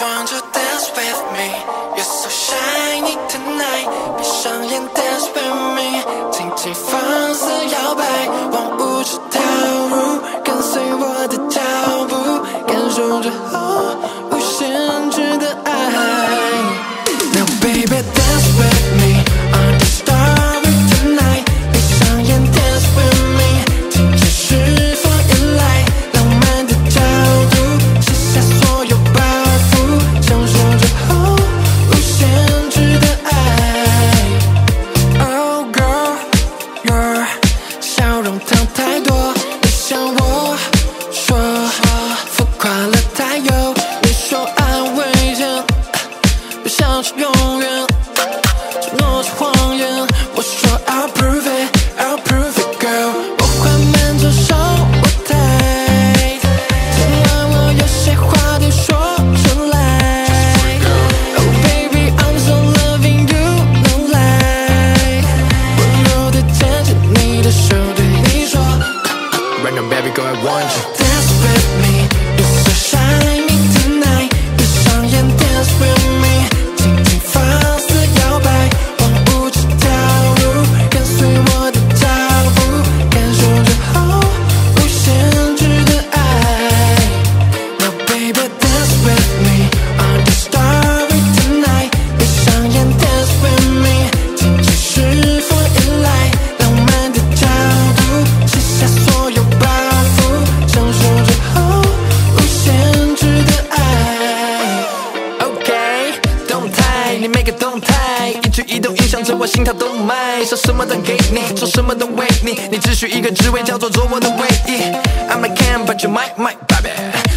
Want you dance with me? You're so shiny tonight. 闭上眼 dance with me， 轻轻放肆摇摆，往舞池跳入，跟随我的脚步，感受着无限制的爱。Now baby dance with me on the starry tonight， 闭上眼 dance with me， 停止释放依赖，浪漫的角度，卸下所有包袱。享受着无限制的爱。 Oh girl， your 笑容糖太多，你向我说浮夸了太有，你说爱危险，不想是永远，承诺是谎言，我说 I'll prove it I'll prove it girl， 我缓慢走上舞台，今晚我有些话得说出来。Baby girl, I want you. Dance with me, you're so shiny tonight. 闭上眼 dance with me， 轻轻放肆摇摆，往舞池跳入，跟随我的脚步，感受着无限制的爱。Now baby dance with me on the starry tonight。 闭上眼 dance with me， 停止释放依赖，浪漫的角度，卸下所有包袱。享受着无限制的爱。 OK， 动态，你每个动态，一举一动影响着我心跳动脉。说什么都给你，做什么都为你，你只需一个职位，叫做我的唯一。I'm a can but you my baby，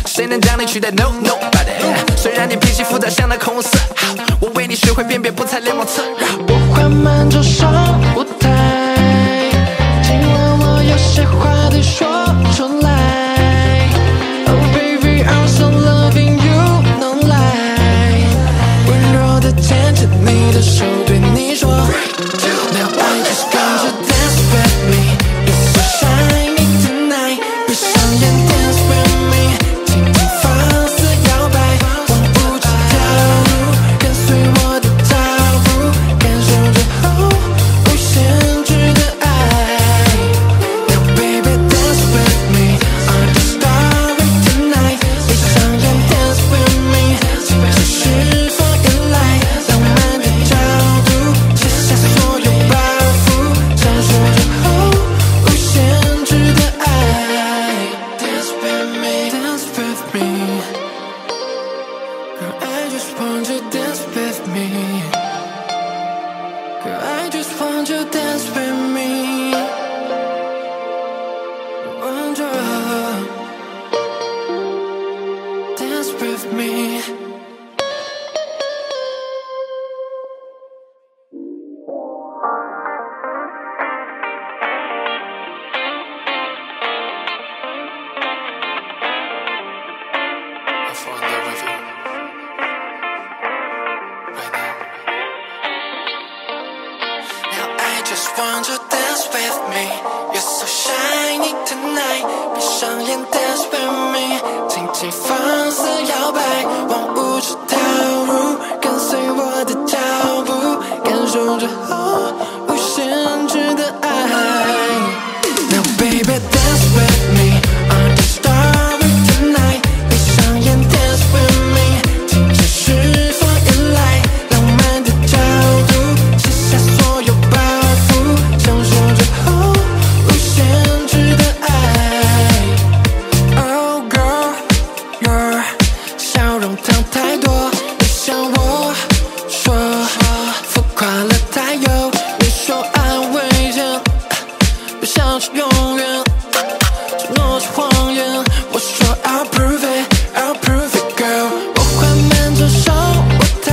谁能将你取代 ？No nobody。虽然你脾气复杂像那红色，我为你学会辨别，不踩联网侧绕。我缓慢走上舞台，今晚我有些话得说出来。Oh baby I'm so loving you no lie， 温柔地牵着你的手，对你说 Now I just want you dance with me， you're so shiny tonight。 闭上眼 dance with me， 轻轻放肆摇摆，往舞池跳入，跟随我的脚步，感受着无限制的爱。Now baby dance with me on the starry tonight。 闭上眼 dance with me， 停止释放依赖，浪漫的角度，卸下所有包袱，享受着无限制的爱。Dance with me, dance with me， girl I just want you dance with me， girl I just want you dance with me， want you dance with me。 I fall in love with you right now. Now I just want you dance with me. You're so shiny tonight. 闭上眼 dance with me， 轻轻放肆摇摆，往舞池跳入，跟随我的脚步，感受着无限制的爱。Now baby dance with me on the starry tonight。 闭上眼 dance with me， 停止释放依赖，浪漫的角度，卸下所有包袱，享受着无限制的爱。Oh girl， your 笑容糖太多，你向我说浮夸了太有，你说爱危险，不想是永远，承诺是谎言，我说 I'll prove it I'll prove it girl。 我缓慢走上舞台，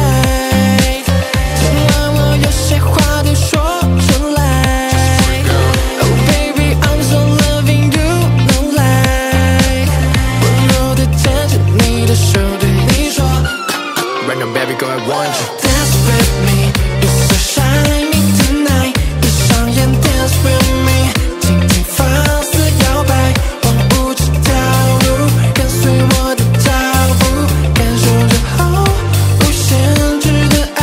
今晚我有些话得说出来。Oh baby I'm so loving you no lie， 温柔地牵着你的手，对你 Random baby girl I want you Dance with me You're so shiny tonight 闭上眼 Dance with me 轻轻放肆摇摆往舞池跳入跟随我的脚步感受着后无限制的爱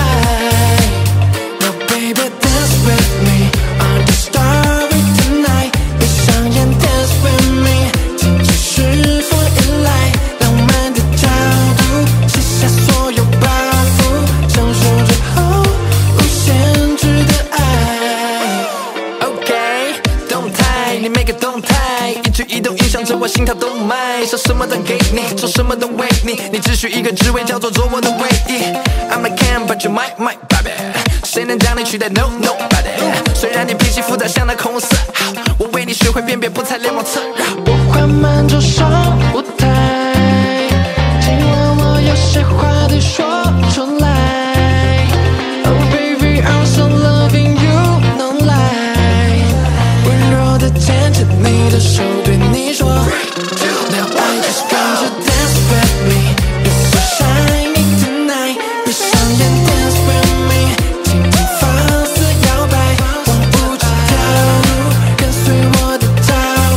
Now baby dance with me On the starry tonight 闭上眼 Dance with me 停止是否依赖浪漫的角度卸下所有包袱享受着后无限制的爱 OK 动态你每个动态一举一动影响着我心跳动脉说什么都给你做什么都为你你只需一个职位叫做做我的唯一 I'm like Cam but you my baby 谁能将你取代 No nobody 虽然你脾气复杂像那红色我为你学会辨别不踩联网侧绕我缓慢走上舞台今晚我有些话得说出来 Oh baby I'm so loving you no lie 温柔地牵着你的手对你说 Now I just want you dance with me You're so shiny tonight 闭上眼 dance with me 轻轻放肆摇摆往舞池跳入跟随我的脚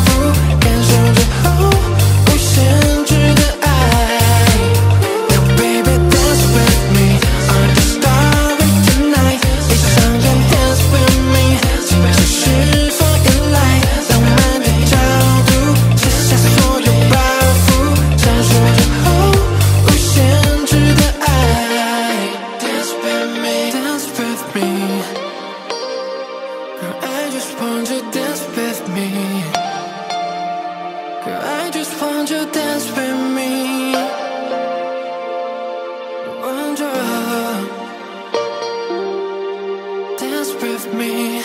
步感受着后无限制的爱 Now baby dance with me On the starry tonight 闭上眼 dance with me 停止是否依赖浪漫的角度卸下所有包袱享受着后无限制的爱 Dance with me Dance with me Girl I just want you dance with me Girl I just want you dance with me Want you dance with me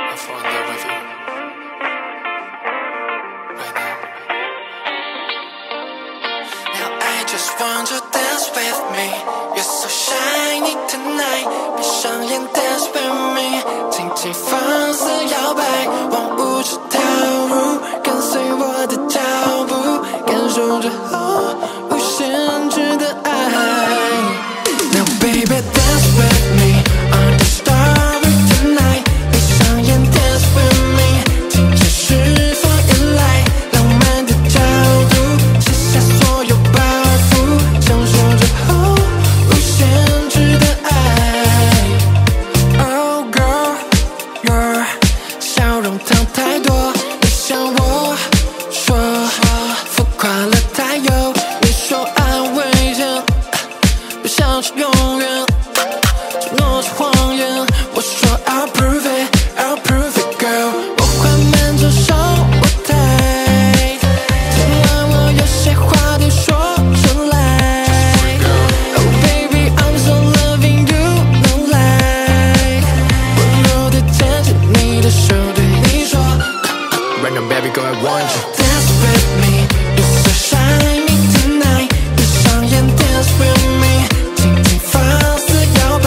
I fall in love with you right now. Now I just want you dance with me. You're so shiny tonight. 闭上眼 dance with me， 轻轻放肆摇摆，往舞池跳入，跟随我的脚步，感受着后无限制的爱。Now baby dance with me on the starry tonight， 闭上眼 dance with me， 停止是否依赖浪漫的角度，卸下所有包袱，享受着后无限制的爱。Oh girl， your 笑容糖太多，你向我说浮夸了太有，你说爱危险，不想是永远，承诺是谎言。我说 I'll prove it, I'll prove it, girl。我缓慢走上舞台，今晚我有些话得说出来。Oh baby, I'm so loving you, no lie。温柔地牵着你的手，对你说 Random baby girl, I want you dance with me, you're so shiny tonight。闭上眼 dance with me， 轻轻放肆摇摆，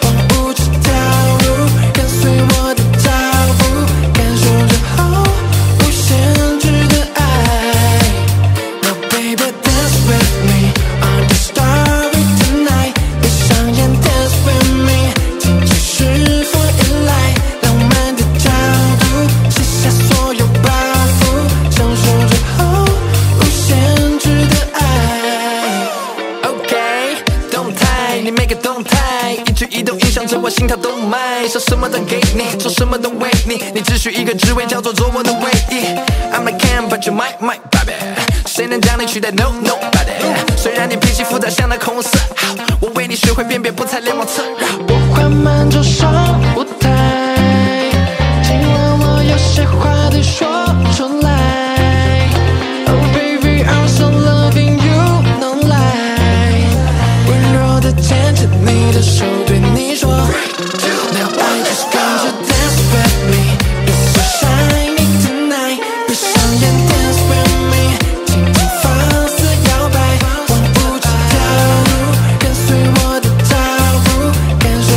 往舞池跳入，跟随我的脚步，感受着后无限制的爱。Now baby dance with me on the starry tonight， 闭上眼 dance with me， 停止是否依赖浪漫的角度，卸下所有包袱，享受着后无限制的爱。OK， 动态，你每个动态，一举一动影响着我心跳动脉，说什么都给你，做什么都为你，你只需一个职位叫做做我的唯一。I'm like Cam but you my baby， 谁能将你取代 No nobody。虽然你脾气复杂像那红色，我为你学会辨别不踩联网侧绕。我缓慢走上舞台，今晚我有些话得说出来。Oh baby I'm so loving you no lie，温柔地牵着你的手对你说 Now I just want you dance with me， you're so shiny tonight， 闭上眼 dance with me， 轻轻放肆摇摆，往舞池跳入，跟随我的脚步，感受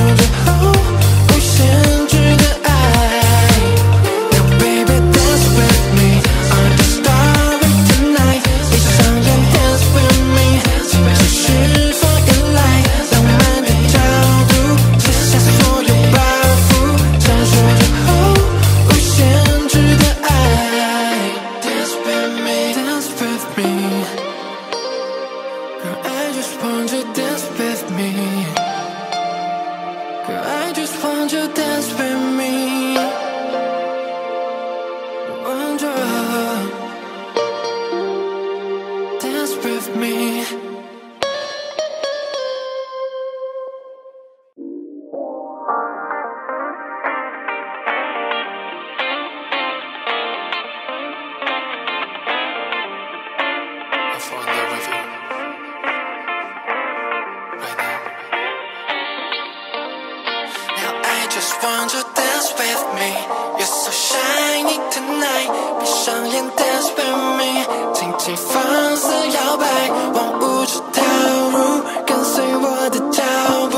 just want you dance with me. You're so shiny tonight. 闭上眼 dance with me， 轻轻放肆摇摆，往舞池跳入，跟随我的脚步，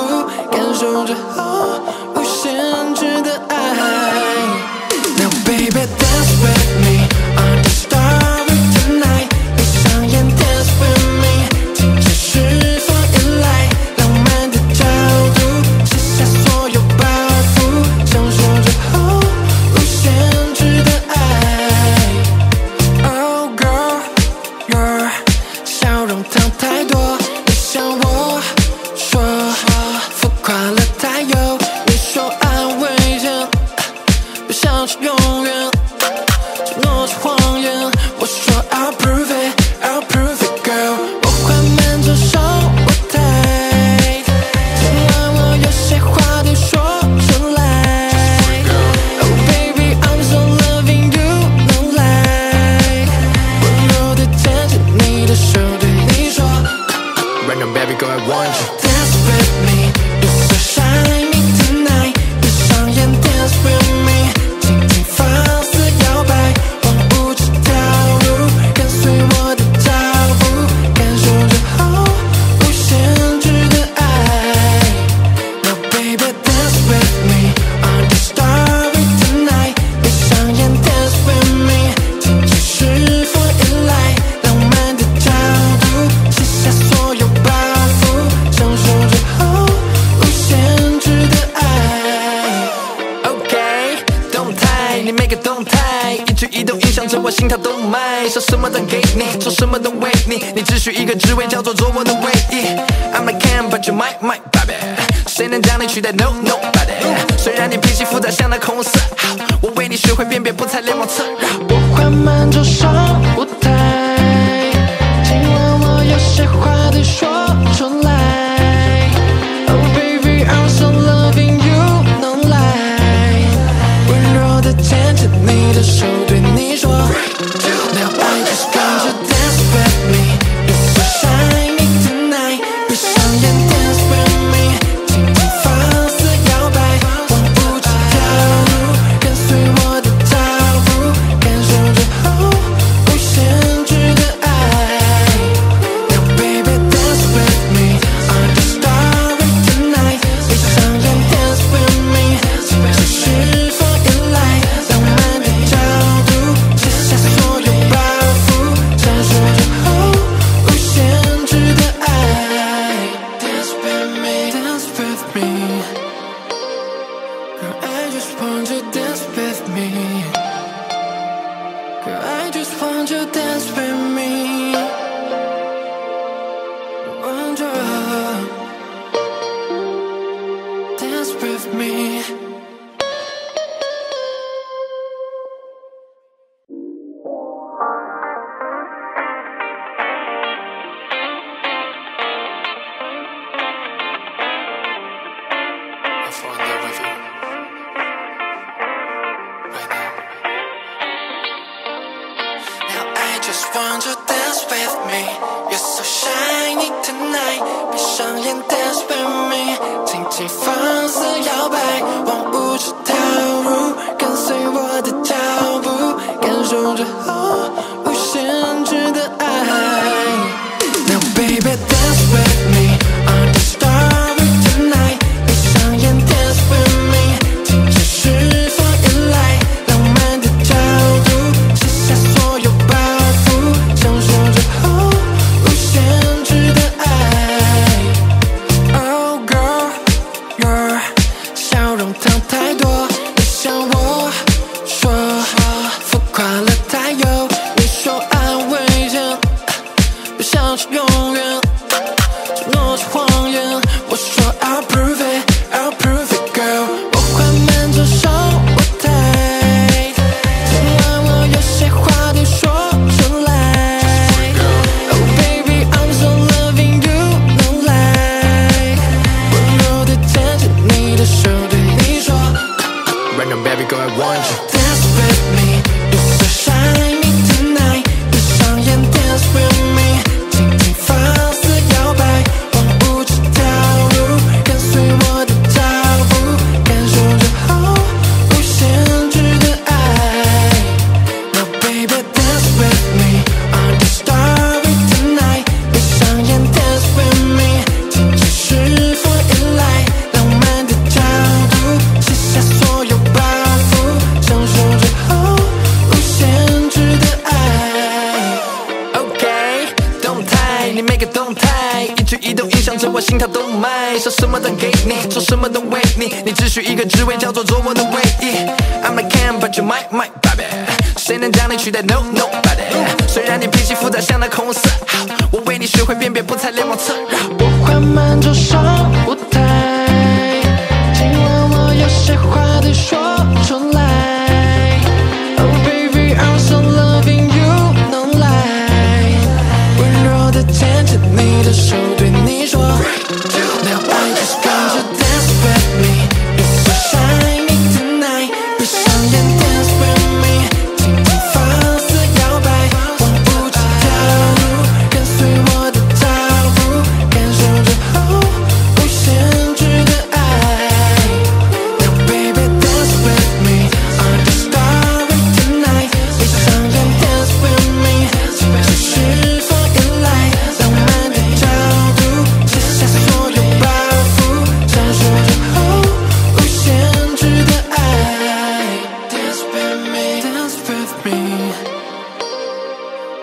感受着无限制的爱。Now baby dance with me on the starry tonight， 闭上眼 dance with me， 尽情释放依赖，浪漫的角度，卸下所有包袱，享受着无限制的爱。Oh girl your 笑容糖太多，你向我说浮夸了太有，你说安慰人不像是永远，承诺是谎言，我说 I'll prove it I'll prove it girl。 我缓慢走上舞台，今晚我有些话得说出来。 Oh baby I'm so loving you 能来温柔地牵着你的手对你说 Right now baby girl I want you Dance with me You're so shiny tonight 闭上眼 Dance with me 轻轻放肆摇摆往舞池跳入跟随我的脚步感受着无限制的爱 Now baby dance with me on the starry tonight 闭上眼 Dance with me 尽情释放依赖浪漫的角度卸下所有包袱享受着无限制的爱 OK 动态你每个动态一举一动影响着我心跳动脉想什么都给你说什么都为你你只需一个职位叫做做我的唯一 I'm like Cam but you my baby 谁能将你取代 No nobody 虽然你脾气复杂像那红色我为你学会辨别不踩联网侧绕我缓慢走上舞台今晚我有些话得说出来 Oh baby I'm so loving you 能来温柔地牵着你的手对你说 Now I just want you dance with me You're so shiny tonight 闭上眼 dance with me 轻轻放肆摇摆往舞池跳入跟随我的脚步感受着无限制的爱 Now baby dance with me on the starry tonight 闭上眼 dance with me 尽情释放依赖浪漫的角度卸下所有包袱享受着无限制的爱 Dance with me Dance with me Girl I just want you dance with me Girl I just want you dance with me Want you dance with me I fall in love with you right now. Now I just want you dance with me. You're so shiny tonight. 闭上眼 dance with me， 轻轻放肆摇摆，往舞池跳入，跟随我的脚步，感受着无限制的爱。Now baby dance with me on the starry tonight。闭上眼 dance with me， 尽情释放依赖，浪漫的角度，卸下所有包袱，享受着无限制的爱。Oh girl your 笑容糖太多，你向我说浮夸了太有，你说安慰人不像是永远，承诺是谎言，我说 I'll prove it I'll prove it girl。 我缓慢走上舞台，今晚我有些话得说出来。 Oh baby I'm so loving you 能来温柔地牵着你的手对你说 Right now baby girl I want you Dance with me You're so shiny tonight 闭上眼 Dance with me 轻轻放肆摇摆往舞池跳入跟随我的脚步感受着心跳动脉，想什么都给你，做什么都为你，你只需一个职位，叫做我的唯一。I'm the king, but you my baby， 谁能将你取代 ？No nobody。虽然你脾气复杂，像那红色，我为你学会辨别，不踩联网侧绕。我缓慢走上舞台，今晚我有些话得说出来。Oh baby, I'm so loving you, no lie。温柔的牵着你的手，对你说。Now I just want you dance with me, it's so shiny tonight。闭上眼 dance with me， 轻轻放肆摇摆，往舞池跳入，跟随我的脚步，感受着无限制的爱。Now baby dance with me, I'm the story tonight。闭上眼 dance with me， 继续放眼来，浪漫的角度，卸下所有包袱，享受着无限制的爱。Dance with me, dance with me，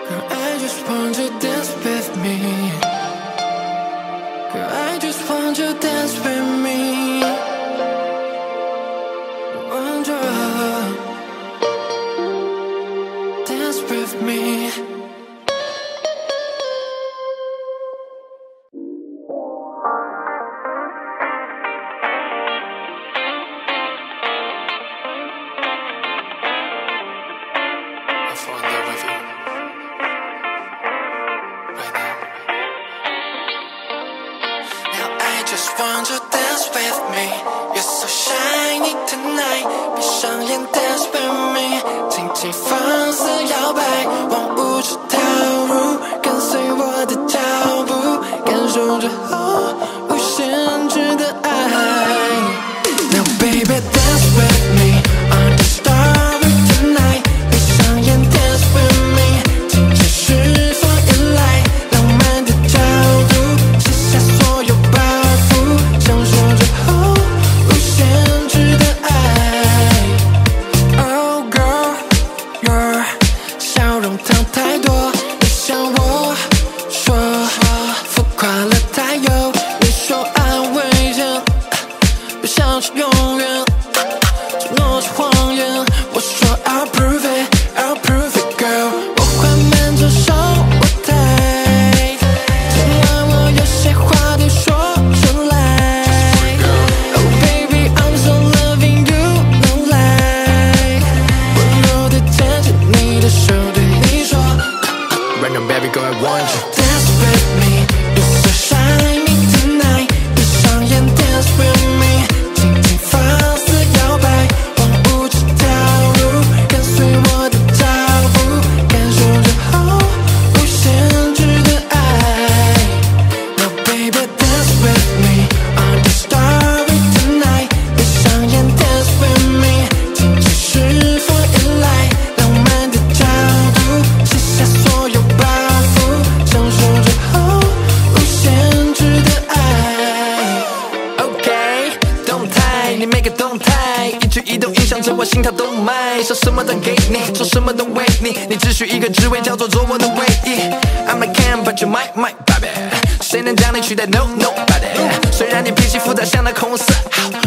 girl I just want you dance with me， girl I just want you dance with me， want you dance with me。I fall in love with you right now. Now I just want you dance with me. You're so shiny tonight. 闭上眼 dance with me， 轻轻放肆摇摆，往舞池跳入，跟随我的脚步，感受着无限制的爱。Now baby dance with me, I'm the story tonight。闭上眼 dance with me， 请继续放眼来，浪漫的角度，卸下所有包袱，享受着无限制的爱。Oh girl, your 笑容糖太多，你向我说浮夸了太有，你说爱危险，不像是永远，承诺是谎言。我说 I'll prove it, I'll prove it, girl。我缓慢走上舞台，今晚我有些话得说出来。Oh baby, I'm so loving you, no lie。温柔地牵着你的手，对你说。Right now, baby, girl, I want you dance with me, it's so shiny tonight。闭上眼 dance with me， 轻轻放肆摇摆，往舞池跳入，跟随我的脚步，感受着无限制的爱。Now baby dance with me, I'm the story tonight。闭上眼 dance with me， 请继续放眼来，浪漫的角度，卸下所有包袱，享受着无限制的爱。OK， 动态，你每个动态，一举一动影响着我心跳动脉，想什么都给你，做什么都为你，你只需一个职位，叫做我的唯一。I'm the king, but you my baby， 谁能将你取代 ？No nobody。虽然你脾气复杂，像那红色，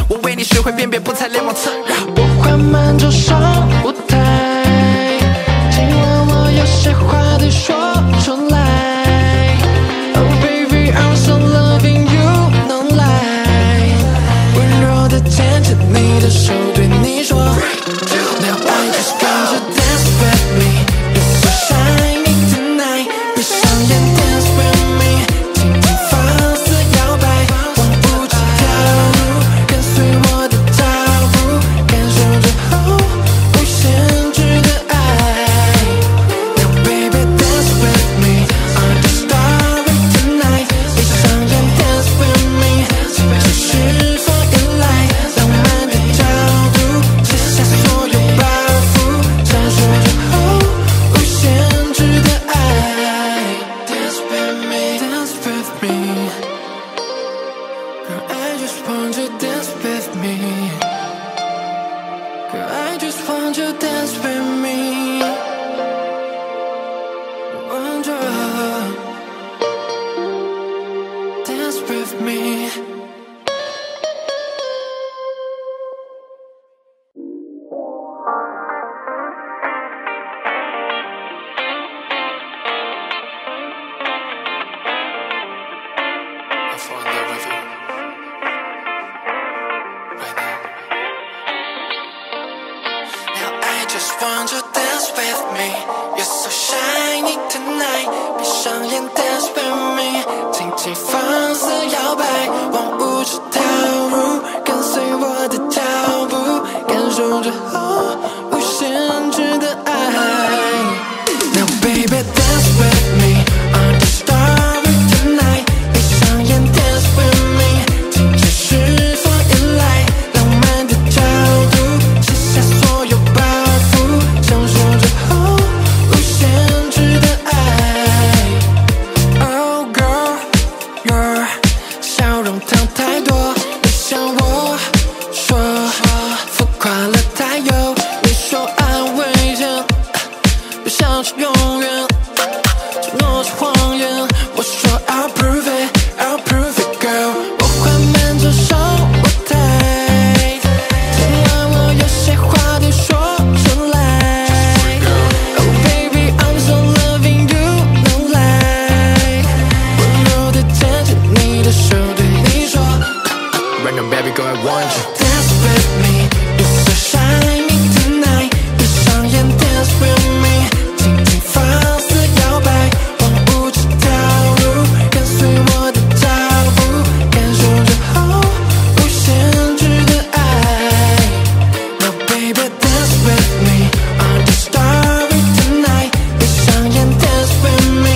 我为你学会辨别，不踩联网侧绕。我缓慢走上舞台，今晚我有些话得说出来。Oh baby, I'm so loving you, no lie。温柔地牵着你的手，对你说。Now I just want you dance with me, it's so shiny tonight。闭上眼 dance with me， 轻轻放肆摇摆，往舞池跳入，跟随我的脚步，感受着无限制的爱。Now baby dance with me, I'm the story tonight。闭上眼 dance with me， 继续放眼来，浪漫的角度，卸下所有包袱，享受着无限制的爱。Dance with me, dance with me， girl I just want you dance with me， girl I just want you dance with me， want you dance with me。just want you dance with me. You're so shiny tonight. 闭上眼 dance with me， 轻轻放肆摇摆，往舞池跳入，跟随我的脚步，感受着无限制的爱。Now baby dance with me on the starry tonight， 闭上眼 dance with me， 停止释放依赖，浪漫的角度，卸下所有包袱，享受着无限制的爱。Oh girl your 笑容糖太多，你向我说浮夸了太有，你说爱危险，又像是永远，承诺是谎言，我说 I'll prove it I'll prove it girl。 我缓慢走上舞台，今晚我有些话得说出来。 Oh baby I'm so loving you no lie， 温柔地牵着你的手对你说 Right now baby girl I want you dance with me you're so shiny tonight， 闭上眼 dance with me， 轻轻放肆摇摆，往舞池跳入，跟随我的脚步，感受着无限制的爱。Now baby dance with me on the starry tonight， 闭上眼 dance with me，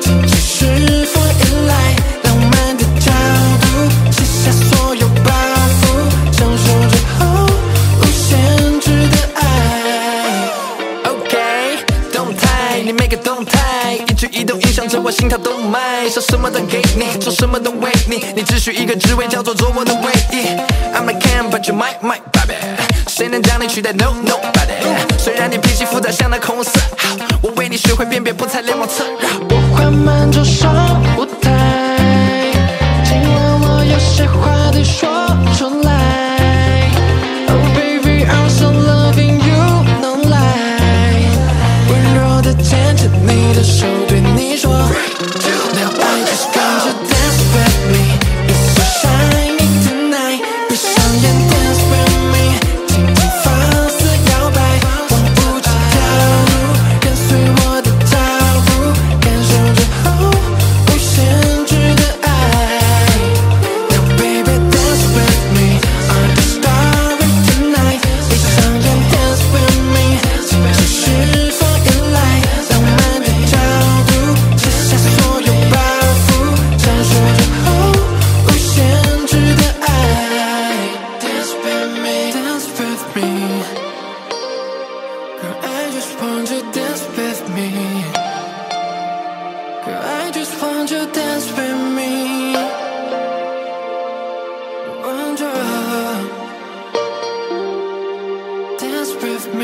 停止释放依赖，浪漫的角度，卸下所有包袱，享受着无限制的爱。OK， 动态，你每个动态，一举一动影响着我心跳动脉，说什么都给你，做什么都为你，你只需一个职位，叫做我的唯一。I'm a can but you my baby， 谁能将你取代 ？No nobody。虽然你脾气复杂像那红色，我为你学会辨别，不踩联网侧绕。我缓慢走上舞台，今晚我有些话得说出来。Oh baby I'm so loving you no lie， 温柔地牵着你的手对你说 Now I just want you dance with me you're so shiny tonight， 闭上眼 dance with me， 轻轻放肆摇摆，往舞池跳入，跟随我的脚步，感受着无限制的爱。Now baby dance with me on the starry tonight， 闭上眼 dance with me， 停止释放依赖，浪漫的角度，卸下所有包袱，享受着无限制的爱。Dance with me dance with me girl I just want you dance with me girl I just want you dance with me want you dance with me